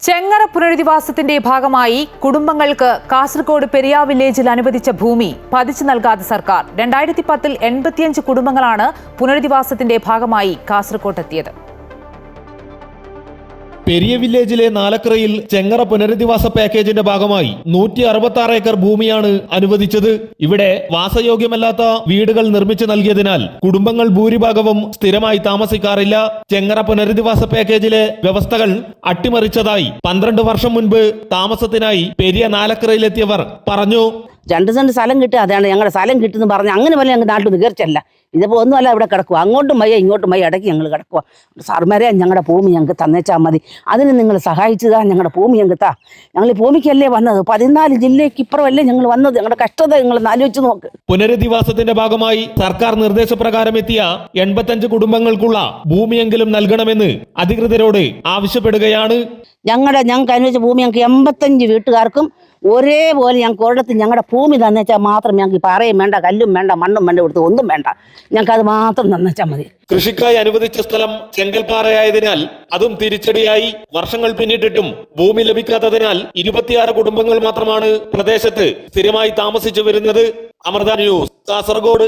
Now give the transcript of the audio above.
ചെങ്ങറ പുനരധിവാസത്തിന്റെ ഭാഗമായി കുടുംബങ്ങൾക്ക് കാസർഗോഡ് പെരിയ വില്ലേജിൽ അനുവദിച്ച ഭൂമി പതിച്ചു നൽകാതെ സർക്കാർ 2010-ൽ 85 കുടുംബങ്ങളാണ് പുനരധിവാസത്തിന്റെ ഭാഗമായി കാസർഗോഡെത്തിയത്. പെരിയ വില്ലേജിലെ നാലക്കരയിൽ ചെങ്ങറ പുനരധിവാസ പാക്കേജിന്റെ ഭാഗമായി 166 ഏക്കർ ഭൂമിയാണ് അനുവദിച്ചത്. ഇവിടെ വാസയോഗ്യമല്ലാത്ത വീടുകൾ നിർമ്മിച്ചു നൽകിയതിനാൽ കുടുംബങ്ങൾ ഭൂരിഭാഗവും സ്ഥിരമായി താമസിക്കാറില്ല. ചെങ്ങറ പുനരധിവാസ പാക്കേജിലെ വ്യവസ്ഥകൾ അട്ടിമറിച്ചതായി 12 വർഷം മുൻപ് താമസത്തിനായി പെരിയ നാലക്കരയിലെത്തിയവർ പറഞ്ഞു. 2 സെന്റ് സ്ഥലം കിട്ടുക, അതാണ് ഞങ്ങളുടെ സ്ഥലം കിട്ടുമെന്ന് പറഞ്ഞ് അങ്ങനെ പോലെ ഞങ്ങൾ നാട്ടിൽ നികർച്ചല്ല. ഇതിപ്പോൾ ഒന്നുമല്ല, ഇവിടെ കിടക്കുക, അങ്ങോട്ടും വയ്യ ഇങ്ങോട്ടും വയ്യ, ഇടയ്ക്ക് ഞങ്ങൾ കിടക്കുക. സാർമാരെ ഞങ്ങളുടെ ഭൂമി ഞങ്ങൾക്ക് തന്നേച്ചാൽ മതി, അതിന് നിങ്ങൾ സഹായിച്ചതാ, ഞങ്ങളുടെ ഭൂമി ഞങ്ങൾക്ക് താ. ഞങ്ങൾ ഈ ഭൂമിക്കല്ലേ വന്നത്, 14 ജില്ലയ്ക്ക് ഇപ്പുറമല്ലേ ഞങ്ങൾ വന്നത്. ഞങ്ങളുടെ കഷ്ടത നിങ്ങൾ ആലോചിച്ച് നോക്ക്. പുനരധിവാസത്തിന്റെ ഭാഗമായി സർക്കാർ നിർദ്ദേശപ്രകാരം എത്തിയ 85 കുടുംബങ്ങൾക്കുള്ള ഭൂമിയെങ്കിലും നൽകണമെന്ന് അധികൃതരോട് ആവശ്യപ്പെടുകയാണ്. ഞങ്ങൾക്ക് അനുവദിച്ച ഭൂമി ഞങ്ങൾക്ക് 85 വീട്ടുകാർക്കും ഒരേപോലെ ഞങ്ങൾക്ക് ഒരിടത്ത് ഞങ്ങളുടെ ഭൂമി തന്നേച്ചാൽ മാത്രം ഞങ്ങൾക്ക് പാറയും വേണ്ട, കല്ലും വേണ്ട, മണ്ണും വേണ്ട, കൊടുത്ത് ഒന്നും വേണ്ട, ഞങ്ങൾക്ക് അത് മാത്രം തന്നേച്ചാൽ മതി. കൃഷിക്കായി അനുവദിച്ച സ്ഥലം ചെങ്കൽപ്പാറയായതിനാൽ അതും തിരിച്ചടിയായി. വർഷങ്ങൾ പിന്നിട്ടിട്ടും ഭൂമി ലഭിക്കാത്തതിനാൽ 26 കുടുംബങ്ങൾ മാത്രമാണ് പ്രദേശത്ത് സ്ഥിരമായി താമസിച്ചു വരുന്നത്. അമൃത ന്യൂസ്, കാസർഗോഡ്.